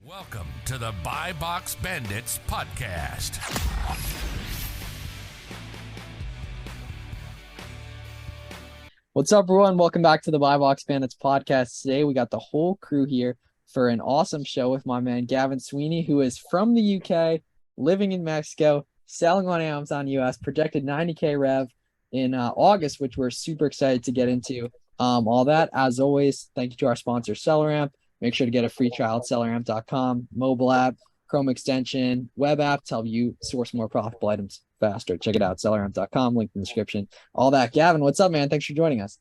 Welcome to the Buy Box Bandits podcast. What's up, everyone? Welcome back to the Buy Box Bandits podcast. Today, we got the whole crew here for an awesome show with my man, Gavin Sweeney, who is from the UK, living in Mexico, selling on Amazon US, projected 90K rev in August, which we're super excited to get into. All that, as always, thank you to our sponsor, SellerAmp. Make sure to get a free trial at selleramp.com, mobile app, Chrome extension, web app to help you source more profitable items faster. Check it out, selleramp.com, link in the description. All that. Gavin, what's up, man? Thanks for joining us.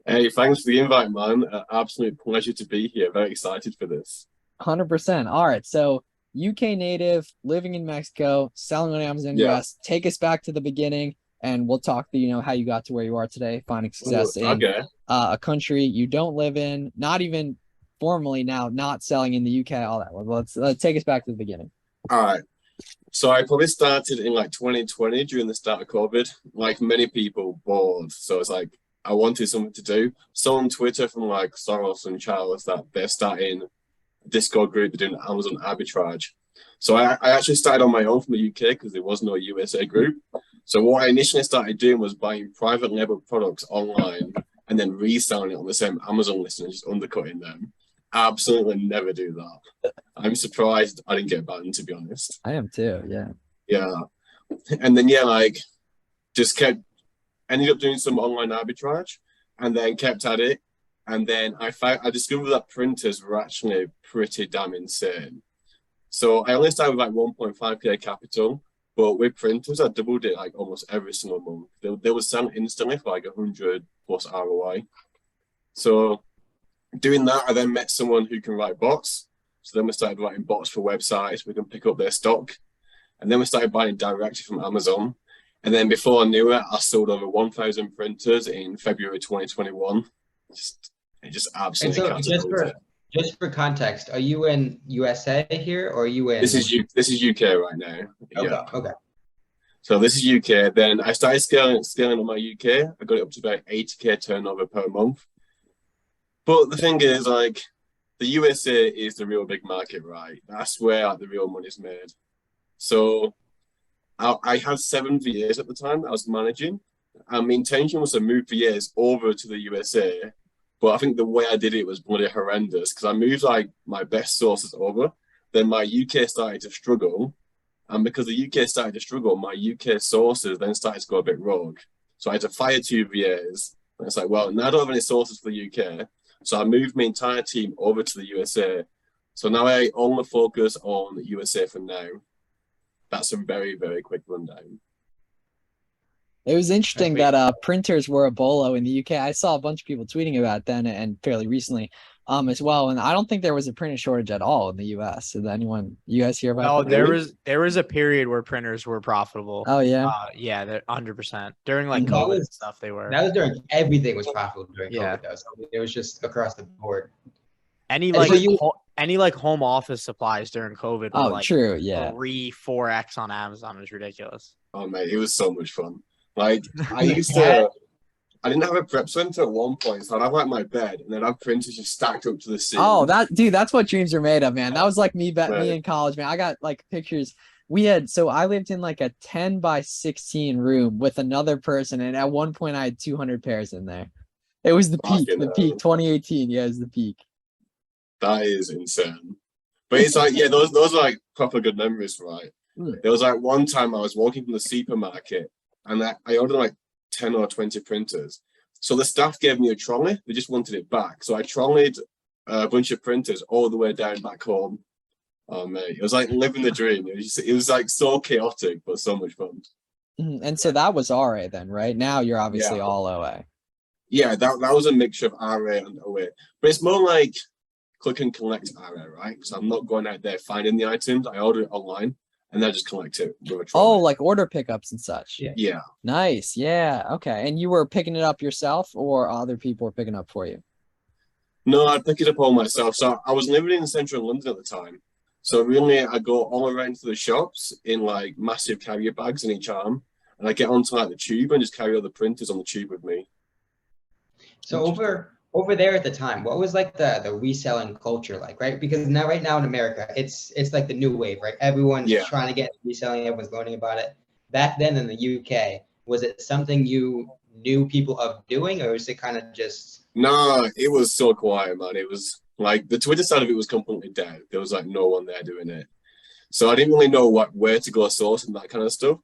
Hey, thanks for the invite, man. Absolute pleasure to be here. Very excited for this. 100%. All right. So UK native, living in Mexico, selling on Amazon US. Take us back to the beginning and we'll talk to, how you got to where you are today, finding success in a country you don't live in, not even formally now, not selling in the UK, all that. Let's take us back to the beginning. All right. So I probably started in 2020 during the start of COVID, like many people, bored. So it's like, I wanted something to do. Saw on Twitter from Soros and Charles that they're starting a Discord group, they're doing Amazon arbitrage. So I actually started on my own from the UK because there was no USA group. So what I initially started doing was buying private label products online and then reselling it on the same Amazon listing and just undercutting them. Absolutely never do that. I'm surprised I didn't get banned, to be honest. I am too, yeah. Yeah. And then, just ended up doing some online arbitrage and then kept at it. And then I discovered that printers were actually pretty damn insane. So I only started with 1.5k capital, but with printers, I doubled it almost every single month. They were selling instantly for 100 plus ROI. So doing that, I then met someone who can write bots. So then we started writing bots for websites. We can pick up their stock. And then we started buying directly from Amazon. And then before I knew it, I sold over 1,000 printers in February 2021. It just absolutely catapulted. Just for context, are you in USA here or are you in? This is UK right now. Okay. Yeah. Okay. So this is UK. Then I started scaling on my UK. I got it up to about 80k turnover per month. But the thing is, the USA is the real big market, right? That's where the real money's made. So I had 7 VAs at the time that I was managing. And my intention was to move VAs over to the USA. But I think the way I did it was bloody horrendous because I moved my best sources over. Then my UK started to struggle. And because the UK started to struggle, my UK sources then started to go a bit rogue. So I had to fire 2 VAs. And it's now I don't have any sources for the UK. So I moved my entire team over to the USA. So now I only focus on the USA for now. That's a very, very quick rundown. It was interesting that printers were a bolo in the UK. I saw a bunch of people tweeting about it then and fairly recently as well. And I don't think there was a printer shortage at all in the US. Did you guys hear about that? There was a period where printers were profitable. Oh yeah. Yeah, 100%. During COVID and stuff, they were. That was during everything was profitable during COVID though. So it was just across the board. Any home office supplies during COVID were true, yeah. 3-4x on Amazon. It was ridiculous. Oh mate, it was so much fun. I didn't have a prep center at one point, so I'd have my bed and then I'd printers just stacked up to the ceiling. Oh, that's what dreams are made of, man. That was me in college, man. I got pictures. I lived in a 10 by 16 room with another person, and at one point I had 200 pairs in there. It was the peak, 2018. Yeah, it was the peak. That is insane. But it's those are proper good memories, right? There was one time I was walking from the supermarket and I ordered 10 or 20 printers. So the staff gave me a trolley. They just wanted it back. So I trolleyed a bunch of printers all the way down back home. Oh, mate. It was living the dream. It was so chaotic, but so much fun. And so that was RA then, right? Now you're obviously all OA. Yeah, that was a mixture of RA and OA. But it's more click and collect RA, right? Because I'm not going out there finding the items. I order it online. And then just collect it with a trolley. Order pickups and such. Yeah. Nice. Yeah. Okay. And you were picking it up yourself or other people were picking up for you? No, I'd pick it up all myself. So I was living in central London at the time. So really I go all around to the shops in massive carrier bags in each arm. And I get onto the tube and just carry all the printers on the tube with me. So over over there at the time, what was like the reselling culture like, right? Because right now in America, it's like the new wave, right? Everyone's trying to get reselling, everyone's learning about it. Back then in the UK, was it something you knew people of doing, or was it kind of just? No, it was so quiet, man. It was like the Twitter side of it was completely dead. There was like no one there doing it. So I didn't really know where to go source and that kind of stuff.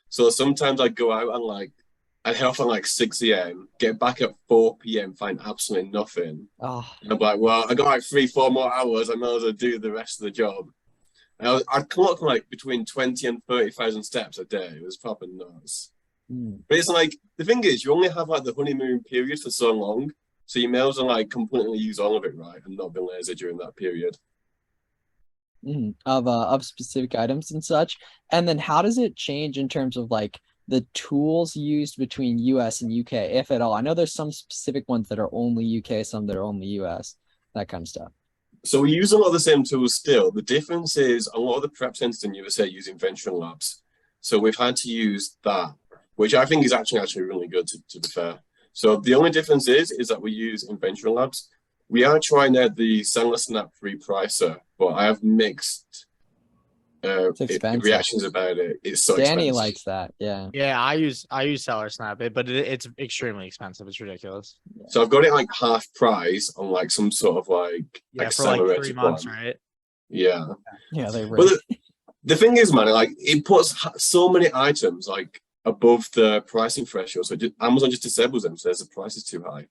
So sometimes I'd go out and like I'd head off at like 6 a.m., get back at 4 p.m., find absolutely nothing. Oh. And I'm like, well, I got like 3-4 more hours. I might as well do the rest of the job. And I'd clock like between 20 and 30,000 steps a day. It was proper nuts. But it's like, the thing is, you only have like the honeymoon period for so long. So you may as well like completely use all of it, right? And not be lazy during that period. Of specific items and such. And then how does it change in terms of like the tools used between US and UK, if at all? I know there's some specific ones that are only UK, some that are only US, that kind of stuff. So we use a lot of the same tools still. The difference is a lot of the prep centers in USA use invention labs. So we've had to use that, which I think is actually really good to be fair. So the only difference is that we use invention labs. We are trying out the Seller Snap repricer, but I have mixed reactions about it. It's so Danny expensive. likes that. Yeah, I use Seller Snap, but it's extremely expensive. It's ridiculous. So I've got it like half price on like some sort of like for like 3 months, right? Yeah. They but the thing is, man, like it puts so many items like above the pricing threshold. So Amazon just disables them, so the price is too high.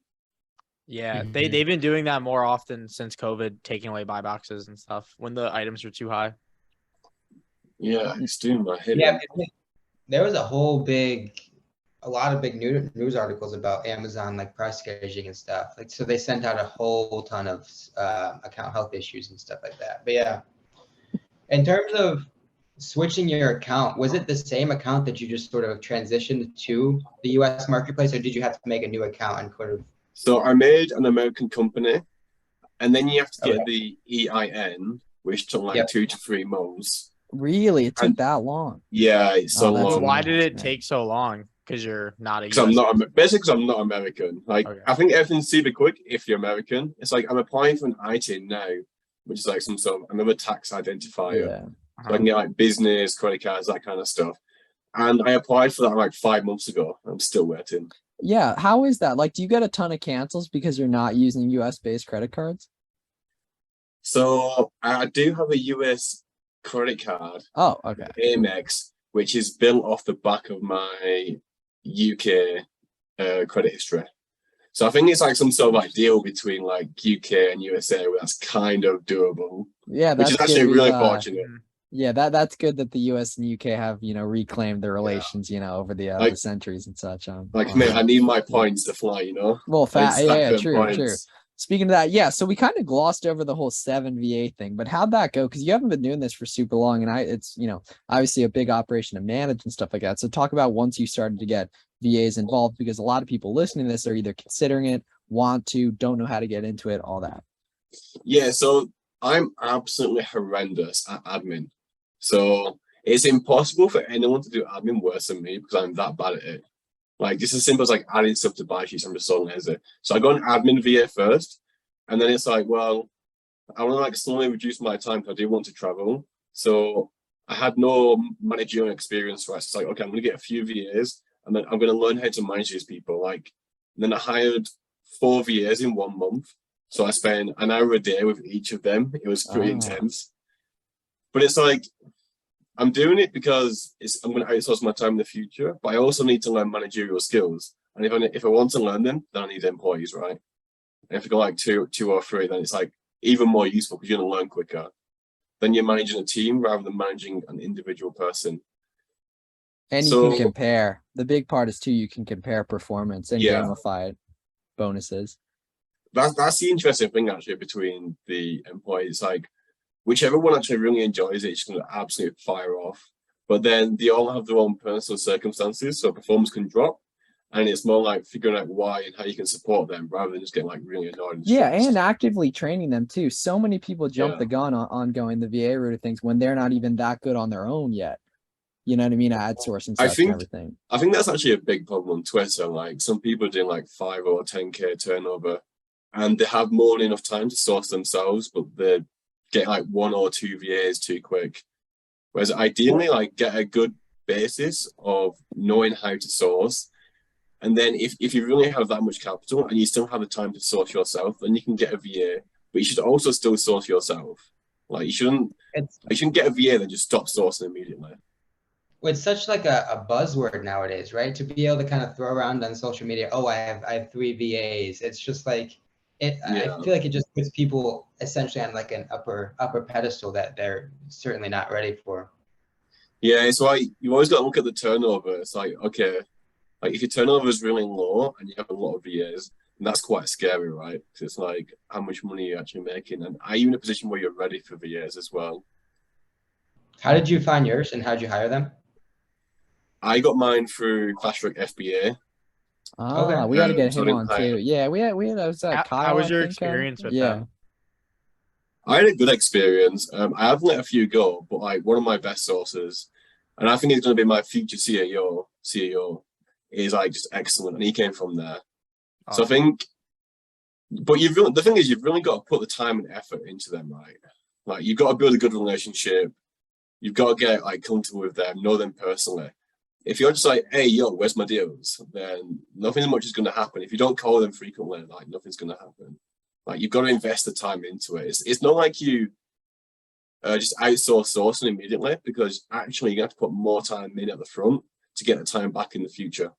Yeah, they've been doing that more often since COVID, taking away buy boxes and stuff when the items are too high. Yeah, it's doing my head. Yeah, there was a lot of big news articles about Amazon like price gouging and stuff. Like, so they sent out a whole ton of account health issues and stuff like that. But yeah, in terms of switching your account, was it the same account that you just sort of transitioned to the US marketplace, or did you have to make a new account and sort of? So I made an American company, and then you have to get the EIN, which took like 2 to 3 months. Really? It took that long? Yeah, it's so long. Why did it take so long? Because you're not a US. Because I'm not American. Like I think everything's super quick if you're American. It's like I'm applying for an ITIN now, which is like some sort of another tax identifier. Yeah. So I can get like business, credit cards, that kind of stuff. And I applied for that like 5 months ago. I'm still waiting. Yeah. How is that? Like, do you get a ton of cancels because you're not using US-based credit cards? So I do have a US credit card. Oh, okay. Amex, which is built off the back of my UK credit history. So I think it's like some sort of like deal between like UK and USA where that's kind of doable. Yeah, that's which is actually really fortunate. Yeah, that's good that the US and UK have, reclaimed their relations, over the centuries and such. Man, I need my points to fly, Well, true. Speaking of that, so we kind of glossed over the whole 7 VA thing, but how'd that go? Because you haven't been doing this for super long, and it's obviously a big operation to manage and stuff like that. So talk about once you started to get VAs involved, because a lot of people listening to this are either considering it, want to, don't know how to get into it, all that. Yeah, so I'm absolutely horrendous at admin. So it's impossible for anyone to do admin worse than me because I'm that bad at it. Like just as simple as like adding stuff to buy sheets, I'm just so lazy. So I got an admin VA first, and then it's like, well, I want to like slowly reduce my time because I do want to travel. So I had no managerial experience, right? So it's like, okay, I'm gonna get a few VAs, and then I'm gonna learn how to manage these people. Like, and then I hired 4 VAs in 1 month. So I spent an hour a day with each of them. It was pretty intense. But it's like, I'm doing it because I'm going to outsource my time in the future, but I also need to learn managerial skills. And if I want to learn them, then I need employees, right? And if I go like two or three, then it's like even more useful because you're going to learn quicker. Then you're managing a team rather than managing an individual person. And you can compare. The big part is too, you can compare performance and gamify bonuses. That's the interesting thing actually between the employees. Like, whichever one actually really enjoys it, it's going to absolutely fire off. But then they all have their own personal circumstances, so performance can drop. And it's more like figuring out why and how you can support them rather than just getting like really annoyed. And actively training them too. So many people jump the gun on going the VA route of things when they're not even that good on their own yet. You know what I mean? Outsourcing stuff and everything. I think that's actually a big problem on Twitter. Like some people are doing like 5 or 10K turnover and they have more than enough time to source themselves, but they get like 1 or 2 VAs too quick. Whereas ideally, like get a good basis of knowing how to source. And then if you really have that much capital and you still have the time to source yourself, then you can get a VA, but you should also still source yourself. Like you shouldn't get a VA then just stop sourcing immediately. It's such like a buzzword nowadays, right? To be able to kind of throw around on social media, oh, I have 3 VAs. It's just like I feel like it just puts people essentially on like an upper pedestal that they're certainly not ready for. Yeah, it's like you always got to look at the turnover. It's like, okay, like if your turnover is really low and you have a lot of VAs, that's quite scary, right? Because it's like how much money you're actually making, and are you in a position where you're ready for VAs as well? How did you find yours, and how did you hire them? I got mine through Clashwork FBA. Okay. We got to get him on too. Yeah, we had was that Kyle. How was your I think, experience with yeah. them? I had a good experience. I have let a few go, but like one of my best sources, and I think he's going to be my future CEO, is like just excellent, and he came from there. Awesome. So I think, but the thing is, you've really got to put the time and effort into them, right? Like you've got to build a good relationship. You've got to get like comfortable with them, know them personally. If you're just like, hey, yo, where's my deals? Then nothing much is going to happen. If you don't call them frequently, like nothing's going to happen. Like you've got to invest the time into it. It's not like you just outsource sourcing immediately, because actually you have to put more time in at the front to get the time back in the future.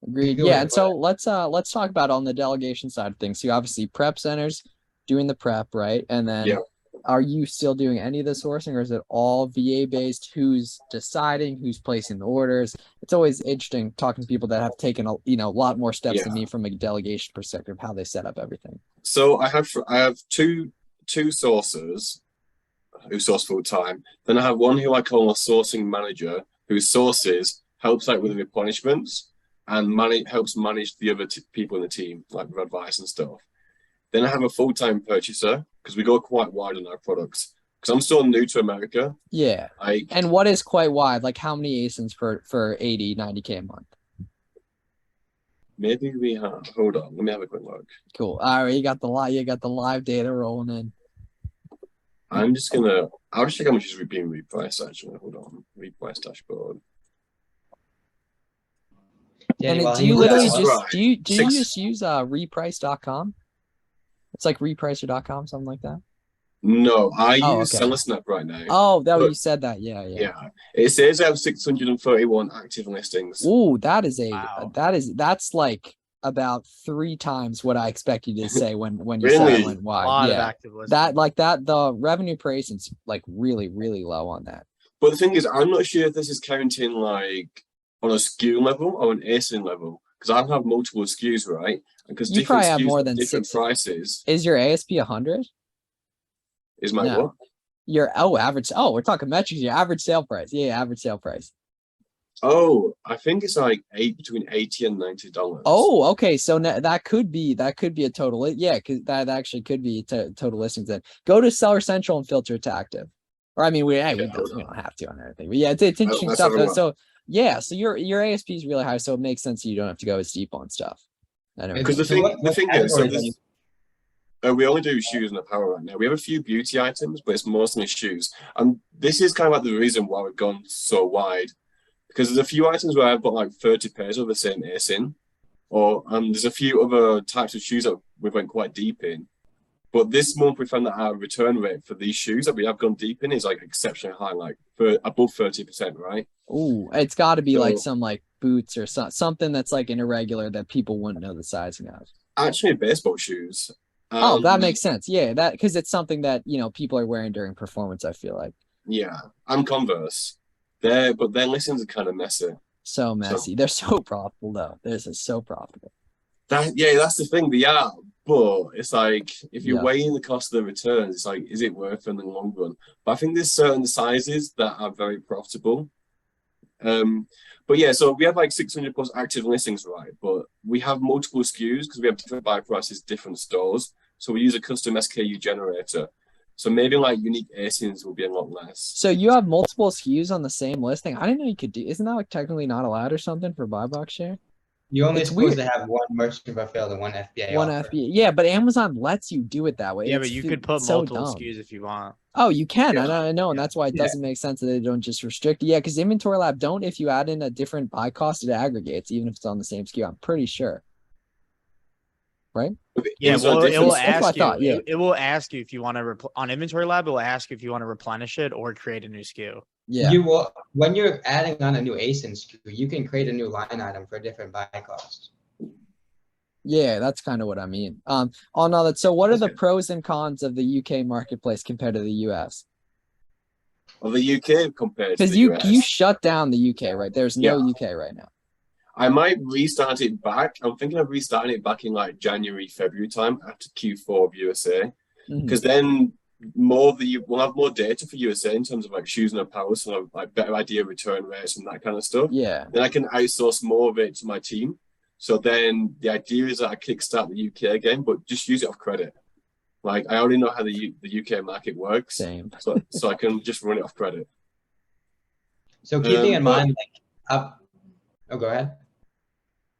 Agreed. Yeah, and so let's talk about on the delegation side of things. So you obviously prep centers doing the prep, right? And then are you still doing any of the sourcing, or is it all VA based? Who's deciding? Who's placing the orders? It's always interesting talking to people that have taken a lot more steps than me from a delegation perspective, how they set up everything. So I have two sourcers who source full time. Then I have one who I call a sourcing manager, who sources, helps out with the replenishments, and helps manage the other people in the team, like with advice and stuff. Then I have a full-time purchaser, because we go quite wide on our products. Because I'm still new to America. Yeah. And what is quite wide? Like how many ASINs for 80, 90K a month? Maybe we have. Hold on, let me have a quick look. Cool. All right, you got the live data rolling in. I'll just check how much is being repriced actually. Hold on. Reprice dashboard. And do you literally just use reprice.com? It's like repricer.com, something like that. No, I use SellerSnap right now. Oh, you said that. Yeah. It says I have 631 active listings. Ooh, that's like about 3 times what I expect you to say when you really? said it went wide. A lot of active listings. The revenue per ASIN's like really, really low on that. But the thing is, I'm not sure if this is counting like on a SKU level or an ASIN level, because I have multiple SKUs, right? Because you probably have more than different 6 prices. Is your ASP 100? Is my what? Your average. Oh, we're talking metrics. Your average sale price. Yeah, average sale price. Oh, I think it's like between $80 and $90. Oh, okay. So that could be a total. Yeah, because that actually could be total listings. Then go to Seller Central and filter it to active. Or I mean, we don't have to on everything. But yeah, it's interesting stuff. So yeah, so your ASP is really high, so it makes sense that you don't have to go as deep on stuff. Because the thing is, we only do shoes and apparel right now. We have a few beauty items, but it's mostly shoes. And this is kind of like the reason why we've gone so wide. Because there's a few items where I've got like 30 pairs of the same ASIN, or there's a few other types of shoes that we went quite deep in. But this month we found that our return rate for these shoes that we have gone deep in is like exceptionally high, like for above 30%, right? Ooh, it's got to be like some like boots or something that's like an irregular that people wouldn't know the sizing of. Actually, baseball shoes. Oh, that makes sense. Yeah, that because it's something that people are wearing during performance. I feel like. Yeah, and Converse. Their listings are kind of messy. So messy. They're so profitable though. They're so profitable. That's the thing. They are, but it's like if you're weighing the cost of the returns, it's like, is it worth it in the long run? But I think there's certain sizes that are very profitable. But yeah, so we have like 600 plus active listings, right? But we have multiple SKUs because we have different buy prices, different stores. So we use a custom SKU generator. So maybe like unique ASINs will be a lot less. So you have multiple SKUs on the same listing? I didn't know you could do. Isn't that like technically not allowed or something for buy box share? You only It's supposed weird. to have one merchant fulfilled and one FBA One offer. FBA. Yeah, but Amazon lets you do it that way. Yeah, It's but you could put so multiple dumb. SKUs if you want. Oh, you can. Yeah. I know, and Yeah. that's why it Yeah. doesn't make sense that they don't just restrict. Yeah, because Inventory Lab don't. If you add in a different buy cost, it aggregates, even if it's on the same SKU. I'm pretty sure. Right? Yeah, Is there a well, it will difference? That's what I ask you. thought, yeah. It will ask you if you want to on Inventory Lab. It will ask you if you want to replenish it or create a new SKU. Yeah. You will, when you're adding on a new ASIN SKU, you can create a new line item for a different buy cost. Yeah, that's kind of what I mean. On all that. So what are the Okay. pros and cons of the UK marketplace compared to the US? Well, the UK compared to Because the you US. shut down the UK, right? There's no UK right now. I might restart it back. I'm thinking of restarting it back in like January, February time after Q4 of USA. Mhm. Because then we'll have more data for USA in terms of like shoes and apparel, so I'll have like better idea of return rates and that kind of stuff. Yeah. Then I can outsource more of it to my team. So then the idea is that I kickstart the UK again, but just use it off credit. Like I already know how the UK market works, Same. so I can just run it off credit. So keeping in but- mind, oh, go ahead.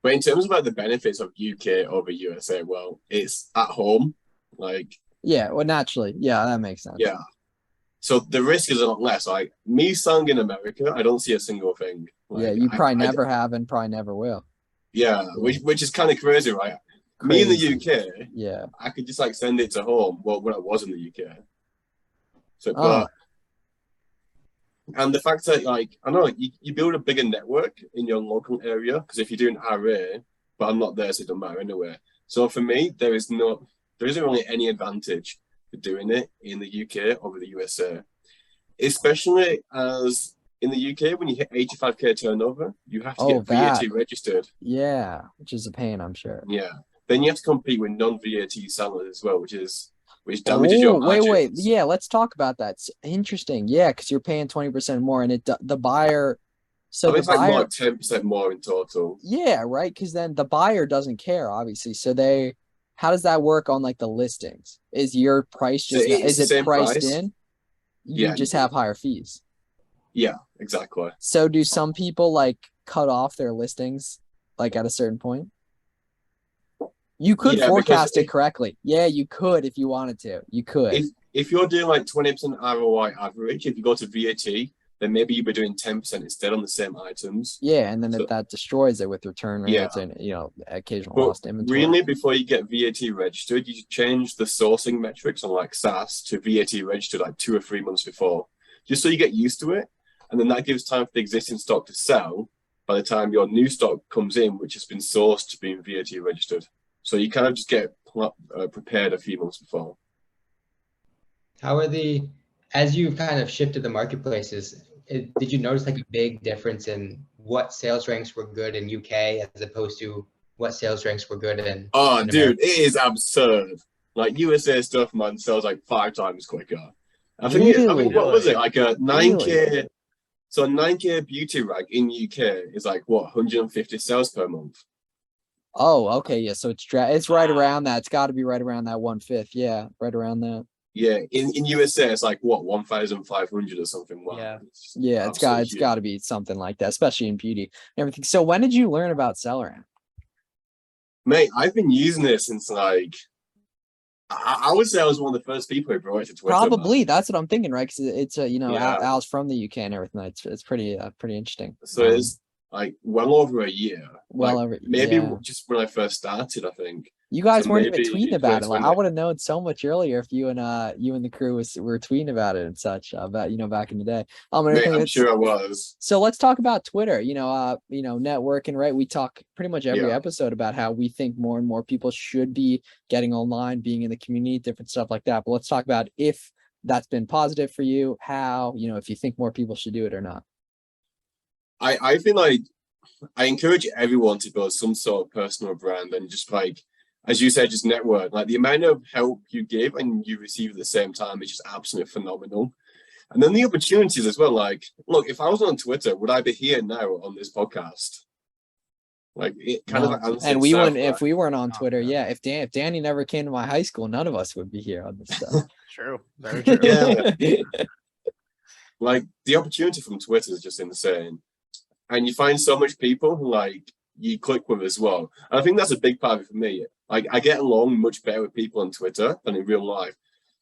But in terms of like the benefits of UK over USA, well, it's at home, like Yeah, well, naturally. Yeah, that makes sense. yeah. So the risk is a lot less. Like me selling in America, I don't see a single thing. Like, Yeah, you probably I- never have and probably never will. Yeah, which is kind of crazy, right? Me in the UK, Yeah. I could just like send it to home. Well, when I was in the UK. So, Oh. and the fact that like I know you build a bigger network in your local area because if you're doing RA, but I'm not there, so it doesn't matter anyway. So for me, there isn't really any advantage for doing it in the UK over the USA, especially as in the UK when you hit 85k turnover, you have to get VAT registered. Yeah, which is a pain, I'm sure. Yeah, then you have to compete with non-VAT sellers as well, which damages your margins. Wait. Yeah, let's talk about that. It's interesting. Yeah, because you're paying 20% more, and the buyer. So it's like more 10% more in total. Yeah, right. Because then the buyer doesn't care, obviously. So how does that work on like the listings? Is your price just is it priced in? You just have higher fees. Yeah, exactly. So do some people like cut off their listings like at a certain point? You could forecast it correctly. Yeah, you could if you wanted to. You could. If you're doing like 20% ROI average, if you go to VAT, then maybe you'd be doing 10% instead on the same items. Yeah, and then that destroys it with return rates and occasional lost inventory. Really, before you get VAT registered, you should change the sourcing metrics on like SaaS to VAT registered like 2 or 3 months before, just so you get used to it. And then that gives time for the existing stock to sell by the time your new stock comes in, which has been sourced to being VAT registered. So you kind of just get prepared a few months before. As you've kind of shifted the marketplaces, did you notice like a big difference in what sales ranks were good in UK as opposed to what sales ranks were good in? Oh, dude, it is absurd. Like USA stuff, man, sells like 5 times quicker. I think what was it? Like a 9K. Really? So a 9K beauty rag in UK is like what 150 sales per month. Oh, okay, yeah. So it's right around that. It's got to be right around that 1/5. Yeah, right around that. Yeah, in USA it's like what 1,500 or something. Wow. Yeah, it's got to be something like that, especially in beauty and everything. So when did you learn about SellerAmp? Mate, I've been using it since like I would say I was one of the first people who brought it to Twitter. Probably, that's what I'm thinking, right? Because it's Al's from the UK and everything. It's pretty interesting. So it's like well over a year. Maybe just when I first started, I think. You guys weren't even tweeting about it. Like I would have known so much earlier if you and the crew were tweeting about it and such. About back in the day. I'm sure I was. So let's talk about Twitter. Networking, right? We talk pretty much every episode about how we think more and more people should be getting online, being in the community, different stuff like that. But let's talk about if that's been positive for you, how, if you think more people should do it or not. I feel like I encourage everyone to build some sort of personal brand and just like, as you said, just network. Like the amount of help you give and you receive at the same time is just absolutely phenomenal. And then the opportunities as well. Like, look, if I was on Twitter, would I be here now on this podcast? Like it kind of. And we wouldn't if we weren't on Twitter. Yeah, if Danny never came to my high school, none of us would be here on this stuff. True, very true. Yeah. Like the opportunity from Twitter is just insane. And you find so much people who like you click with as well. And I think that's a big part of it for me. Like, I get along much better with people on Twitter than in real life.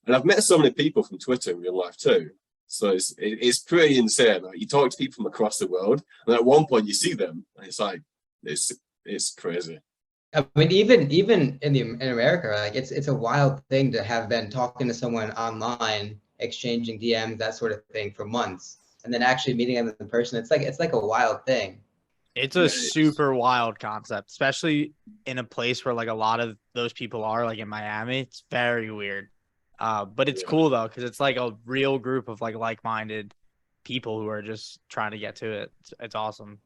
And I've met so many people from Twitter in real life too. So it's pretty insane. Like, you talk to people from across the world, and at one point you see them, and it's like, it's crazy. I mean, even in America, like it's a wild thing to have been talking to someone online, exchanging DMs, that sort of thing for months, and then actually meeting them in person. It's like a wild thing. It's a super wild concept, especially in a place where like a lot of those people are, like in Miami. It's very weird. But it's cool though, because it's like a real group of like-minded people who are just trying to get to it. It's awesome.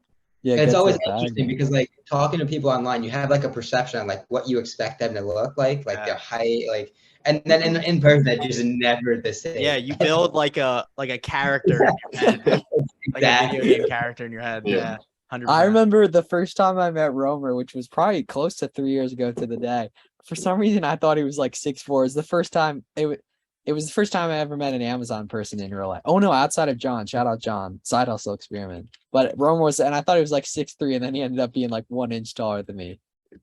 Yeah, And it's always interesting because like talking to people online, you have like a perception of like what you expect them to look like their height, like, and then in person, it's just never the same. Yeah, you build like a character in your head, like a video game character in your head. Yeah, 100%. I remember the first time I met Romer, which was probably close to 3 years ago to the day. For some reason, I thought he was like 6'4". It was the first time it was the first time I ever met an Amazon person in real life. Oh no, outside of John. Shout out John. Side hustle experiment. But Romer was, and I thought he was like 6'3", and then he ended up being like 1 inch taller than me.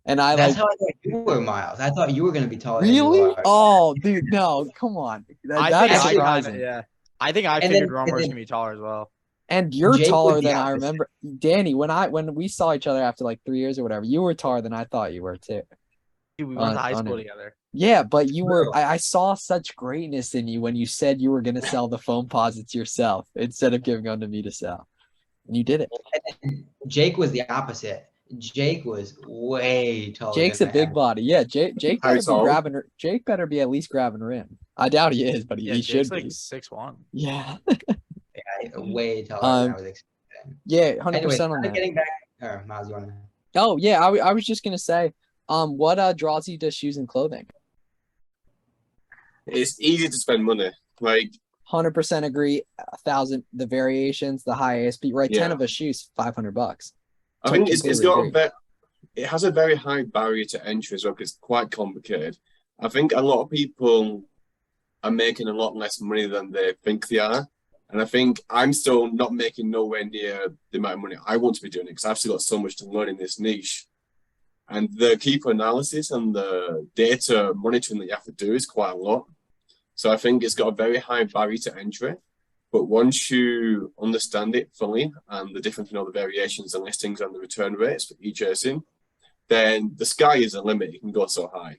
And that's how I thought you were, Miles. I thought you were gonna be taller. Really? Than you are. Oh, dude, no, come on. That's surprising. I think I figured Romer was gonna be taller as well. And you're Jake taller was the than I opposite. remember. Danny, when we saw each other after like 3 years or whatever, you were taller than I thought you were too. Dude, we went to high school together. Yeah, but you were. I saw such greatness in you when you said you were going to sell the foam posits yourself instead of giving them to me to sell, and you did it. Jake was the opposite. Jake was way taller. Jake's a big body. Yeah, Jake better be grabbing. Jake better be at least grabbing rim. I doubt he is, but he should like be. 6'1". Yeah. Yeah, way taller than I was expecting. Yeah, 100% on that. Getting back, or Miles, you want to? Oh yeah, I was just gonna say, what draws you to shoes and clothing? It's easy to spend money. Like 100% agree. 1,000, the variations, the high ASP, right? 10 of a shoe's $500. I think it's got it has a very high barrier to entry as well because it's quite complicated. I think a lot of people are making a lot less money than they think they are. And I think I'm still not making nowhere near the amount of money I want to be doing it because I've still got so much to learn in this niche. And the keeper analysis and the data monitoring that you have to do is quite a lot. So I think it's got a very high barrier to entry. But once you understand it fully and the difference in all the variations and listings and the return rates for each jersey, then the sky is the limit. It can go so high.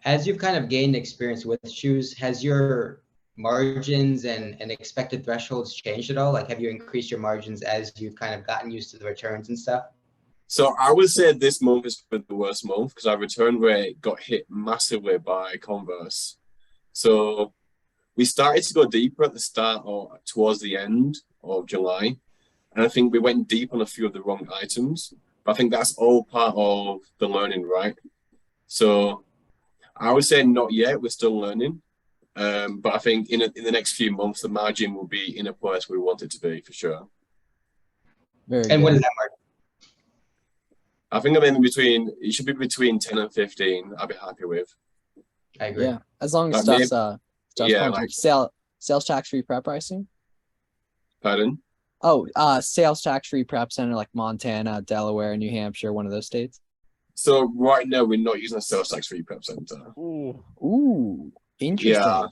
As you've kind of gained experience with shoes, has your margins and expected thresholds changed at all? Like, have you increased your margins as you've kind of gotten used to the returns and stuff? So I would say this month is the worst month because our return rate got hit massively by Converse. So we started to go deeper at the start or towards the end of July. And I think we went deep on a few of the wrong items. But I think that's all part of the learning, right? So I would say not yet. We're still learning. But I think in the next few months, the margin will be in a place we want it to be for sure. Very and good. what is that margin? I think it should be between 10 and 15. I'll be happy with. I agree. Yeah, as long as Like stuff's sales tax-free prep pricing. Pardon? Oh, sales tax-free prep center like Montana, Delaware, New Hampshire, one of those states. So right now we're not using a sales tax-free prep center. Ooh, interesting. Yeah.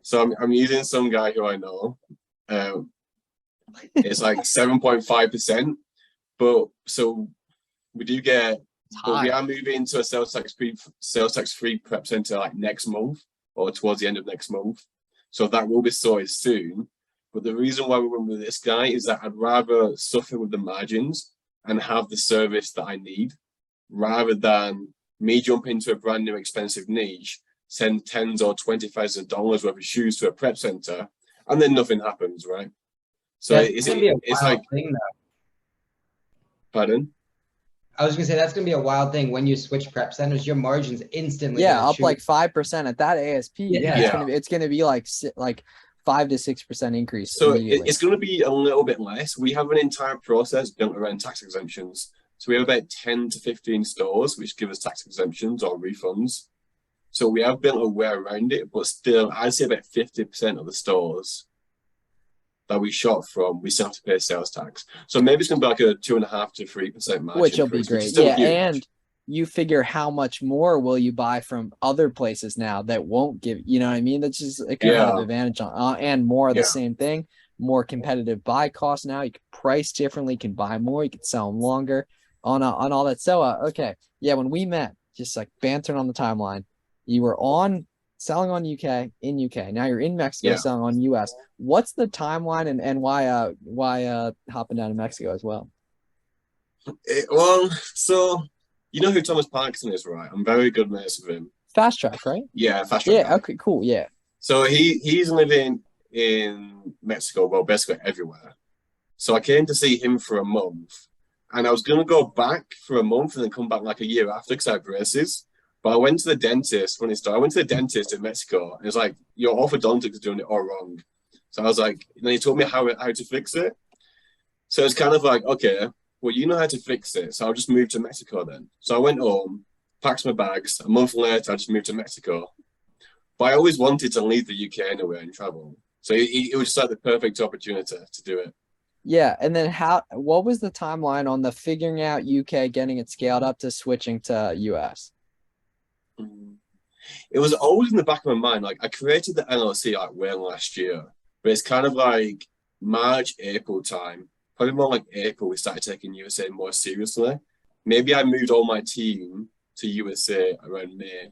So I'm using some guy who I know. It's like 7.5%, but so we do get. But we are moving to a sales tax-free prep center like next month or towards the end of next month. So that will be sorted soon. But the reason why we went with this guy is that I'd rather suffer with the margins and have the service that I need rather than me jump into a brand new expensive niche, send tens or $20,000 worth of shoes to a prep center, and then nothing happens, right? So it's like thing, pardon? I was gonna say that's gonna be a wild thing when you switch prep centers. Your margins instantly up like 5% at that ASP. Yeah. It's gonna be like 5 to 6% increase. So it's gonna be a little bit less. We have an entire process built around tax exemptions. So we have about 10 to 15 stores which give us tax exemptions or refunds. So we have built a way around it, but still, I'd say about 50% of the stores that we shop from, we still have to pay sales tax. So maybe it's going to be like a 2.5 to 3% margin. Which will be increase, which is great. still Yeah, huge. and you figure how much more will you buy from other places now that won't give, you know what I mean? That's just a competitive advantage on, and more of the same thing, more competitive buy costs now. You can price differently, you can buy more, you can sell them longer on all that. So, okay. Yeah, when we met, just like bantering on the timeline, you were selling on in UK. Now you're in Mexico selling on US. What's the timeline and why hopping down to Mexico as well? So you know who Thomas Parkinson is, right? I'm very good mates with him. Fast Track, right? Yeah, Fast Track. Yeah, okay, cool. Yeah. So he's living in Mexico, well, basically everywhere. So I came to see him for a month, and I was gonna go back for a month and then come back like a year after because I had braces. But I went to the dentist when it started. I went to the dentist in Mexico, and it's like, your orthodontics is doing it all wrong. So I was like, and then he told me how to fix it. So it's kind of like, okay, well, you know how to fix it, so I'll just move to Mexico then. So I went home, packed my bags. A month later, I just moved to Mexico. But I always wanted to leave the UK anyway and travel. So it was just like the perfect opportunity to do it. Yeah, and then what was the timeline on the figuring out UK, getting it scaled up to switching to US? It was always in the back of my mind. Like, I created the LLC like way last year, but it's kind of like March, April time. Probably more like April, we started taking USA more seriously. Maybe I moved all my team to USA around May.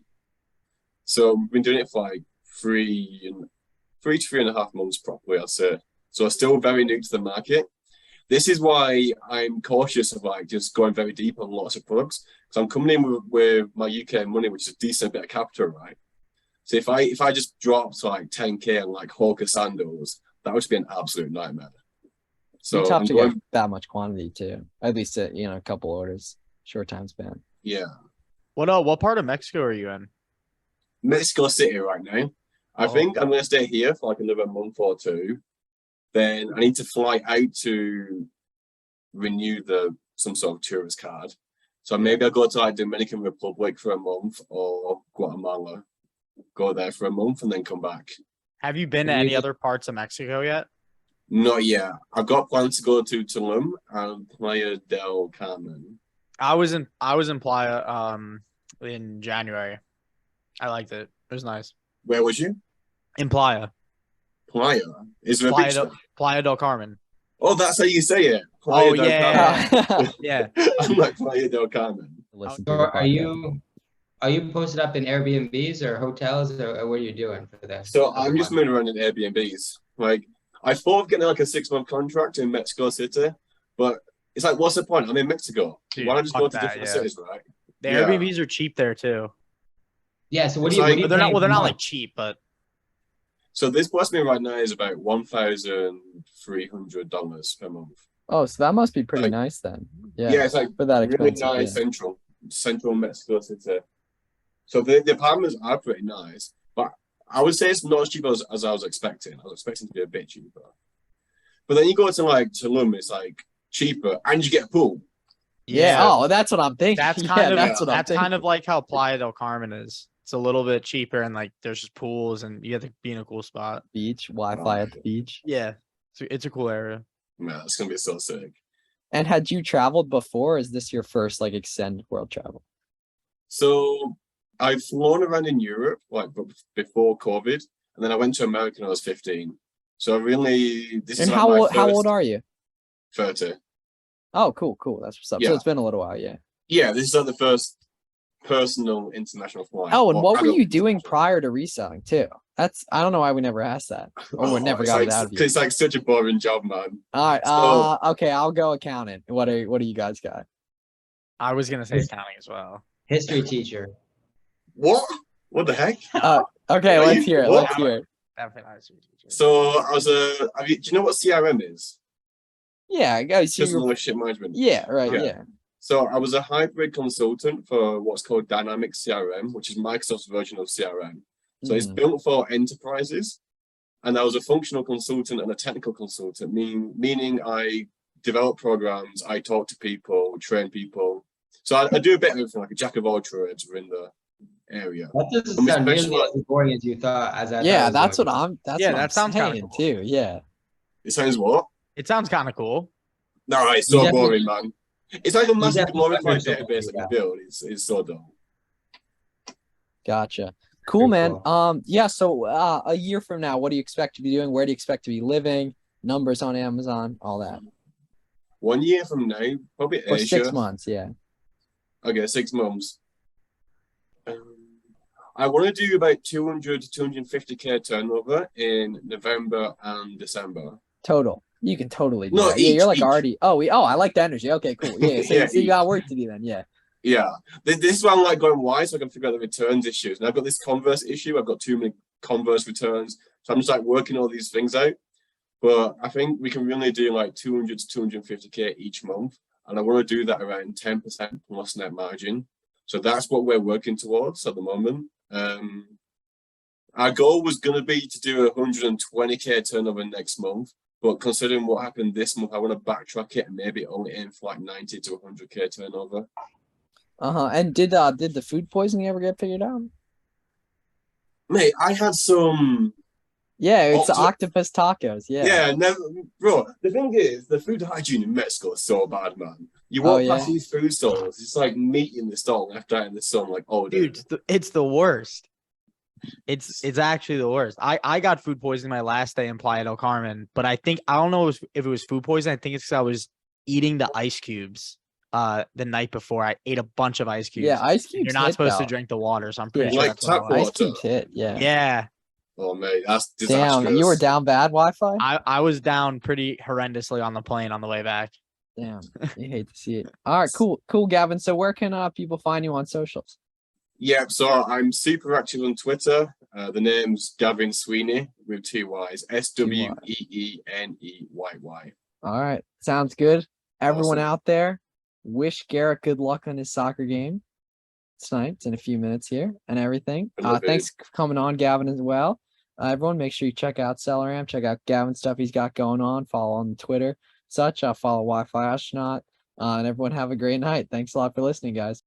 So we've been doing it for like 3 to 3.5 months properly, I'd say. So still very new to the market. This is why I'm cautious of like just going very deep on lots of products, because I'm coming in with my UK money, which is a decent bit of capital, right? So if I just dropped like 10K on like Hawker sandals, that would be an absolute nightmare. So it's tough to get that much quantity too, at least a couple orders, short time span. Yeah. What part of Mexico are you in? Mexico City right now. I think I'm going to stay here for like another month or two. Then I need to fly out to renew some sort of tourist card. So maybe I'll go to like Dominican Republic for a month or Guatemala, go there for a month and then come back. Have you been to any other parts of Mexico yet? Not yet. I've got plans to go to Tulum and Playa del Carmen. I was in Playa in January. I liked it. It was nice. Where was you? In Playa. Playa? Is there a beach there? Playa del Carmen. Oh, that's how you say it. Playa del Carmen. Yeah. I'm like Playa del Carmen. Are you posted up in Airbnbs or hotels, or what are you doing for this? So I'm just moving around in Airbnbs. Like, I thought of getting like a 6-month contract in Mexico City, but it's like, what's the point? I'm in Mexico. Dude, why not just go to different cities, right? The Airbnbs are cheap there too. Yeah. So what It's do you? They're not like cheap, but. So this plus me right now is about $1,300 per month. Oh, so that must be pretty nice then. Yeah. Yeah, it's like for that really expensive, nice central Mexico City. So the apartments are pretty nice, but I would say it's not as cheap as I was expecting. I was expecting to be a bit cheaper. But then you go to like Tulum, it's like cheaper, and you get a pool. Yeah. Oh, that's what I'm thinking. That's kind of like how Playa del Carmen is. It's a little bit cheaper, and like there's just pools, and you have to be in a cool spot. Beach, Wi-Fi at the beach. Yeah, it's a cool area. Man, it's gonna be so sick. And had you traveled before? Or is this your first like extended world travel? So I've flown around in Europe like before COVID, and then I went to America when I was 15. So really, this is. And like how old are you? 30. Oh, cool. That's what's up. Yeah. So it's been a little while, yeah. Yeah, this is like the first personal international flight. Oh, and what were you doing prior to reselling too? I don't know why we never asked that. Or we never got it out of you. It's like such a boring job, man. All right. So, Okay, I'll go accountant. What do you guys got? I was gonna say accounting as well. History teacher. What? What the heck? Okay, let's hear it. Let's hear it. Definitely not history teacher. So I was do you know what CRM is? Yeah, guys. Personal relationship management. Yeah, right. Yeah. So I was a hybrid consultant for what's called Dynamic CRM, which is Microsoft's version of CRM. So it's built for enterprises. And I was a functional consultant and a technical consultant, meaning I develop programs, I talk to people, train people. So I do a bit of everything, like a jack of all trades within the area. That doesn't sound nearly as boring as you thought. That sounds kind of cool. too. Yeah. It sounds what? It sounds kind of cool. No, it's You so definitely- boring, man. It's like a massive definitely glorified learn database that you build. It's so dumb. Gotcha. Cool, Very man. cool. Yeah, so a year from now, what do you expect to be doing? Where do you expect to be living? Numbers on Amazon, all that. 1 year from now, probably Or Asia. 6 months, yeah. Okay, 6 months. I want to do about 200 to 250k turnover in November and December. Total. You can totally do No, that. Yeah, you're like each. already. Oh, I like the energy. Okay, cool. Yeah, so, Yeah, so you got work to do then. Yeah. Yeah, this is why I'm like going wide, so I can figure out the returns issues. And I've got this Converse issue. I've got too many Converse returns, so I'm just like working all these things out. But I think we can really do like 200 to 250k each month, and I want to do that around 10% plus net margin. So that's what we're working towards at the moment. Our goal was going to be to do 120k turnover next month, but considering what happened this month, I want to backtrack it and maybe only aim for like 90 to 100k turnover. And did the food poisoning ever get figured out? Mate, I had some. Yeah, it's Octo- octopus tacos. Yeah. Yeah, never, bro. The thing is, the food hygiene in Mexico is so bad, man. You Oh, walk yeah? past these food stalls, it's like meat in the stall left out in the sun, like, oh, Dude, it's the worst. It's actually the worst. I got food poisoning my last day in Playa del Carmen, but I don't know if it was food poisoning. I think it's because I was eating the ice cubes the night before. I ate a bunch of ice cubes. Yeah, ice And cubes. you're not hit, supposed to though. drink the water, so I'm pretty Yeah. sure Like that's what tap it water. was. Ice cubes hit. Yeah. Yeah, Oh, mate, that's Damn, disastrous. you were down bad Wi-Fi. I was down pretty horrendously on the plane on the way back. Damn, you hate to see it. All right, cool, Gavin. So where can people find you on socials? Yeah, so I'm super active on Twitter. The name's Gavin Sweeney with 2 Y's. SWEENEYY. All right, sounds good. Everyone Awesome. out there, wish Garrett good luck on his soccer game tonight. It's in a few minutes here and everything. I love it. Thanks for coming on, Gavin, as well. Everyone, make sure you check out Celeram, check out Gavin's stuff he's got going on. Follow on Twitter, such. Follow Wi-Fi Astronaut. And everyone have a great night. Thanks a lot for listening, guys.